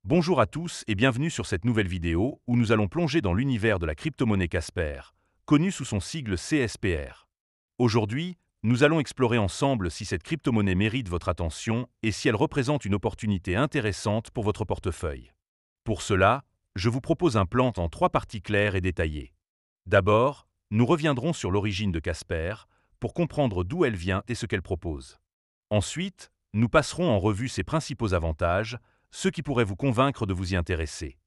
Bonjour à tous et bienvenue sur cette nouvelle vidéo où nous allons plonger dans l'univers de la crypto-monnaie Casper, connue sous son sigle CSPR. Aujourd'hui, nous allons explorer ensemble si cette crypto-monnaie mérite votre attention et si elle représente une opportunité intéressante pour votre portefeuille. Pour cela, je vous propose un plan en 3 parties claires et détaillées. D'abord, nous reviendrons sur l'origine de Casper pour comprendre d'où elle vient et ce qu'elle propose. Ensuite, nous passerons en revue ses principaux avantages, ceux qui pourraient vous convaincre de vous y intéresser.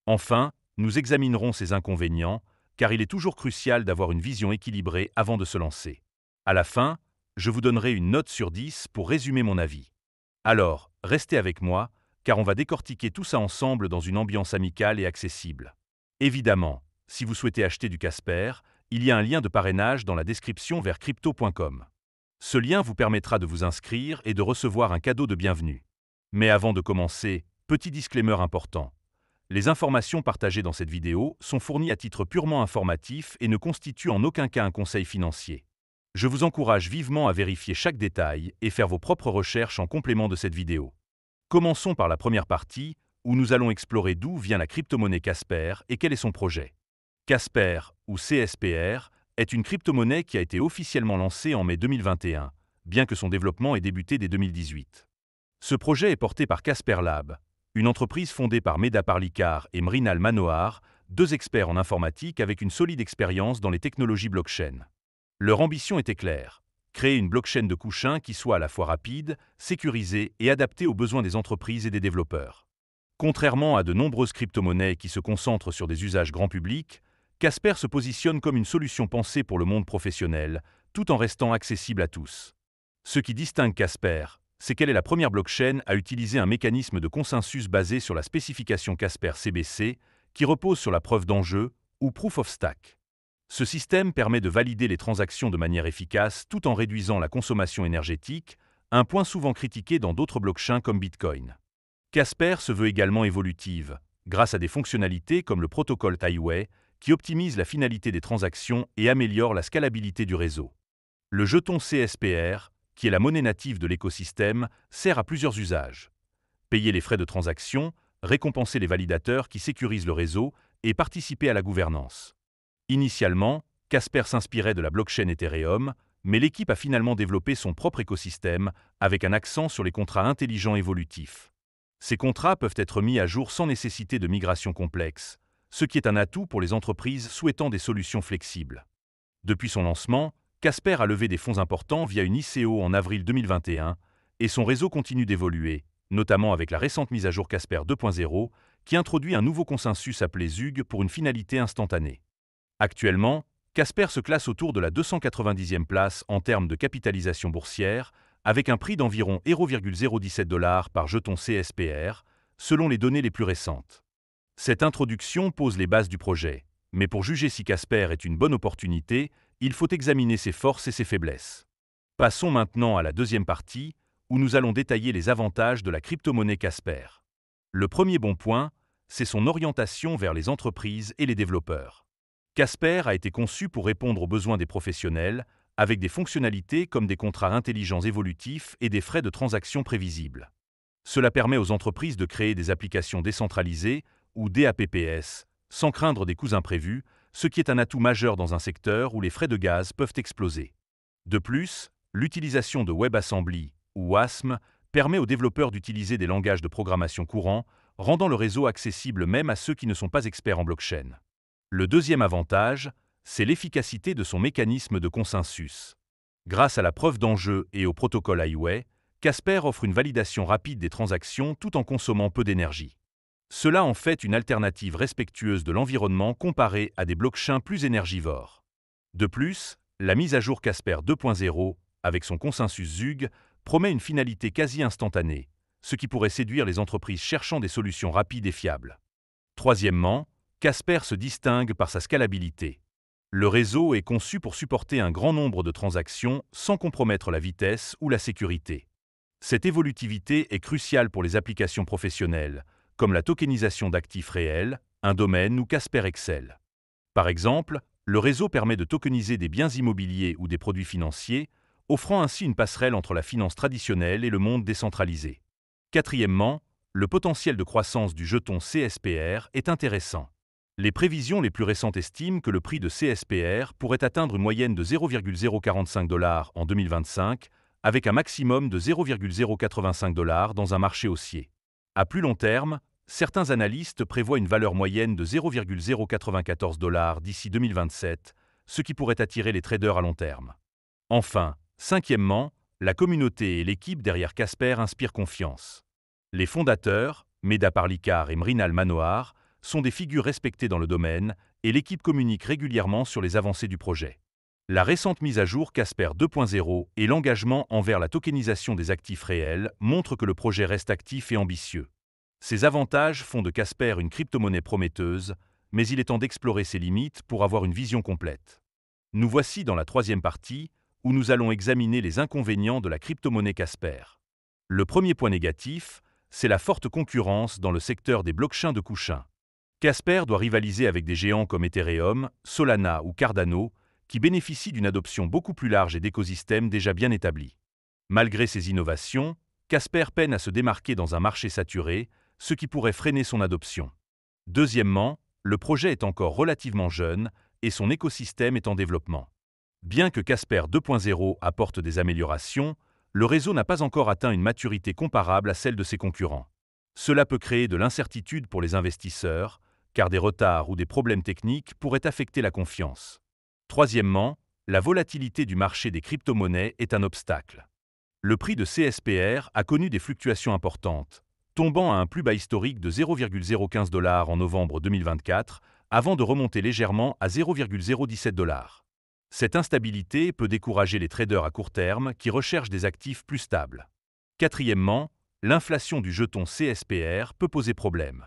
Enfin, nous examinerons ses inconvénients, car il est toujours crucial d'avoir une vision équilibrée avant de se lancer. À la fin, je vous donnerai une note sur 10 pour résumer mon avis. Alors, restez avec moi, car on va décortiquer tout ça ensemble dans une ambiance amicale et accessible. Évidemment, si vous souhaitez acheter du Casper, il y a un lien de parrainage dans la description vers crypto.com. Ce lien vous permettra de vous inscrire et de recevoir un cadeau de bienvenue. Mais avant de commencer, petit disclaimer important. Les informations partagées dans cette vidéo sont fournies à titre purement informatif et ne constituent en aucun cas un conseil financier. Je vous encourage vivement à vérifier chaque détail et faire vos propres recherches en complément de cette vidéo. Commençons par la première partie, où nous allons explorer d'où vient la crypto-monnaie Casper et quel est son projet. Casper, ou CSPR, est une crypto-monnaie qui a été officiellement lancée en mai 2021, bien que son développement ait débuté dès 2018. Ce projet est porté par Casper Lab, une entreprise fondée par Meda Parlikar et Mrinal Manohar, 2 experts en informatique avec une solide expérience dans les technologies blockchain. Leur ambition était claire: créer une blockchain de couchins qui soit à la fois rapide, sécurisée et adaptée aux besoins des entreprises et des développeurs. Contrairement à de nombreuses crypto-monnaies qui se concentrent sur des usages grand public, Casper se positionne comme une solution pensée pour le monde professionnel, tout en restant accessible à tous. Ce qui distingue Casper, c'est qu'elle est la première blockchain à utiliser un mécanisme de consensus basé sur la spécification Casper CBC, qui repose sur la preuve d'enjeu, ou Proof of Stake. Ce système permet de valider les transactions de manière efficace tout en réduisant la consommation énergétique, un point souvent critiqué dans d'autres blockchains comme Bitcoin. Casper se veut également évolutive, grâce à des fonctionnalités comme le protocole Highway, qui optimise la finalité des transactions et améliore la scalabilité du réseau. Le jeton CSPR, qui est la monnaie native de l'écosystème, sert à plusieurs usages. Payer les frais de transaction, récompenser les validateurs qui sécurisent le réseau et participer à la gouvernance. Initialement, Casper s'inspirait de la blockchain Ethereum, mais l'équipe a finalement développé son propre écosystème avec un accent sur les contrats intelligents évolutifs. Ces contrats peuvent être mis à jour sans nécessité de migration complexe, ce qui est un atout pour les entreprises souhaitant des solutions flexibles. Depuis son lancement, Casper a levé des fonds importants via une ICO en avril 2021 et son réseau continue d'évoluer, notamment avec la récente mise à jour Casper 2.0 qui introduit un nouveau consensus appelé ZUG pour une finalité instantanée. Actuellement, Casper se classe autour de la 290e place en termes de capitalisation boursière, avec un prix d'environ 0,017 $ par jeton CSPR, selon les données les plus récentes. Cette introduction pose les bases du projet, mais pour juger si Casper est une bonne opportunité, il faut examiner ses forces et ses faiblesses. Passons maintenant à la deuxième partie, où nous allons détailler les avantages de la crypto-monnaie Casper. Le premier bon point, c'est son orientation vers les entreprises et les développeurs. Casper a été conçu pour répondre aux besoins des professionnels, avec des fonctionnalités comme des contrats intelligents évolutifs et des frais de transaction prévisibles. Cela permet aux entreprises de créer des applications décentralisées, ou DApps, sans craindre des coûts imprévus, ce qui est un atout majeur dans un secteur où les frais de gaz peuvent exploser. De plus, l'utilisation de WebAssembly, ou WASM, permet aux développeurs d'utiliser des langages de programmation courants, rendant le réseau accessible même à ceux qui ne sont pas experts en blockchain. Le deuxième avantage, c'est l'efficacité de son mécanisme de consensus. Grâce à la preuve d'enjeu et au protocole Highway, Casper offre une validation rapide des transactions tout en consommant peu d'énergie. Cela en fait une alternative respectueuse de l'environnement comparée à des blockchains plus énergivores. De plus, la mise à jour Casper 2.0, avec son consensus ZUG, promet une finalité quasi instantanée, ce qui pourrait séduire les entreprises cherchant des solutions rapides et fiables. Troisièmement, Casper se distingue par sa scalabilité. Le réseau est conçu pour supporter un grand nombre de transactions sans compromettre la vitesse ou la sécurité. Cette évolutivité est cruciale pour les applications professionnelles, comme la tokenisation d'actifs réels, un domaine ou Casper Excel. Par exemple, le réseau permet de tokeniser des biens immobiliers ou des produits financiers, offrant ainsi une passerelle entre la finance traditionnelle et le monde décentralisé. Quatrièmement, le potentiel de croissance du jeton CSPR est intéressant. Les prévisions les plus récentes estiment que le prix de CSPR pourrait atteindre une moyenne de 0,045 $ en 2025, avec un maximum de 0,085 $ dans un marché haussier. À plus long terme, certains analystes prévoient une valeur moyenne de 0,094 $ d'ici 2027, ce qui pourrait attirer les traders à long terme. Enfin, cinquièmement, la communauté et l'équipe derrière Casper inspirent confiance. Les fondateurs, Medha Parlikar et Mrinal Manohar, sont des figures respectées dans le domaine et l'équipe communique régulièrement sur les avancées du projet. La récente mise à jour Casper 2.0 et l'engagement envers la tokenisation des actifs réels montrent que le projet reste actif et ambitieux. Ces avantages font de Casper une crypto-monnaie prometteuse, mais il est temps d'explorer ses limites pour avoir une vision complète. Nous voici dans la troisième partie, où nous allons examiner les inconvénients de la crypto-monnaie Casper. Le premier point négatif, c'est la forte concurrence dans le secteur des blockchains de couchins. Casper doit rivaliser avec des géants comme Ethereum, Solana ou Cardano, qui bénéficient d'une adoption beaucoup plus large et d'écosystèmes déjà bien établis. Malgré ces innovations, Casper peine à se démarquer dans un marché saturé, ce qui pourrait freiner son adoption. Deuxièmement, le projet est encore relativement jeune et son écosystème est en développement. Bien que Casper 2.0 apporte des améliorations, le réseau n'a pas encore atteint une maturité comparable à celle de ses concurrents. Cela peut créer de l'incertitude pour les investisseurs, car des retards ou des problèmes techniques pourraient affecter la confiance. Troisièmement, la volatilité du marché des crypto-monnaies est un obstacle. Le prix de CSPR a connu des fluctuations importantes, tombant à un plus bas historique de 0,015 $ en novembre 2024, avant de remonter légèrement à 0,017 $. Cette instabilité peut décourager les traders à court terme qui recherchent des actifs plus stables. Quatrièmement, l'inflation du jeton CSPR peut poser problème.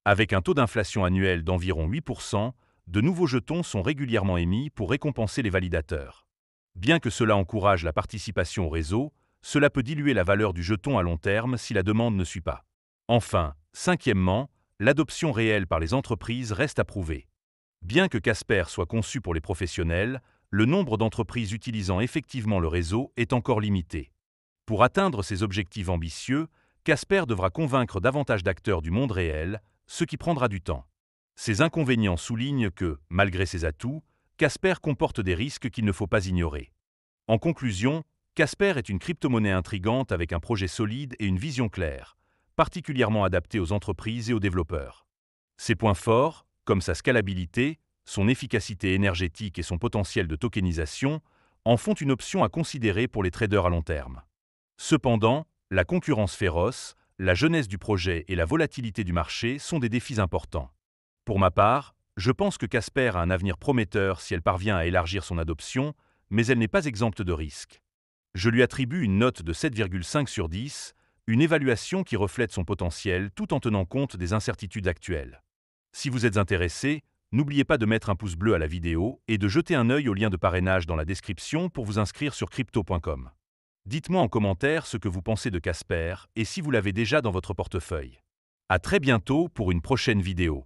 Avec un taux d'inflation annuel d'environ 8%, de nouveaux jetons sont régulièrement émis pour récompenser les validateurs. Bien que cela encourage la participation au réseau, cela peut diluer la valeur du jeton à long terme si la demande ne suit pas. Enfin, cinquièmement, l'adoption réelle par les entreprises reste à prouver. Bien que Casper soit conçu pour les professionnels, le nombre d'entreprises utilisant effectivement le réseau est encore limité. Pour atteindre ces objectifs ambitieux, Casper devra convaincre davantage d'acteurs du monde réel, ce qui prendra du temps. Ces inconvénients soulignent que, malgré ses atouts, Casper comporte des risques qu'il ne faut pas ignorer. En conclusion, Casper est une crypto-monnaie intrigante avec un projet solide et une vision claire, particulièrement adaptée aux entreprises et aux développeurs. Ses points forts, comme sa scalabilité, son efficacité énergétique et son potentiel de tokenisation, en font une option à considérer pour les traders à long terme. Cependant, la concurrence féroce, la jeunesse du projet et la volatilité du marché sont des défis importants. Pour ma part, je pense que Casper a un avenir prometteur si elle parvient à élargir son adoption, mais elle n'est pas exempte de risques. Je lui attribue une note de 7,5 sur 10, une évaluation qui reflète son potentiel tout en tenant compte des incertitudes actuelles. Si vous êtes intéressé, n'oubliez pas de mettre un pouce bleu à la vidéo et de jeter un œil au lien de parrainage dans la description pour vous inscrire sur crypto.com. Dites-moi en commentaire ce que vous pensez de Casper et si vous l'avez déjà dans votre portefeuille. À très bientôt pour une prochaine vidéo.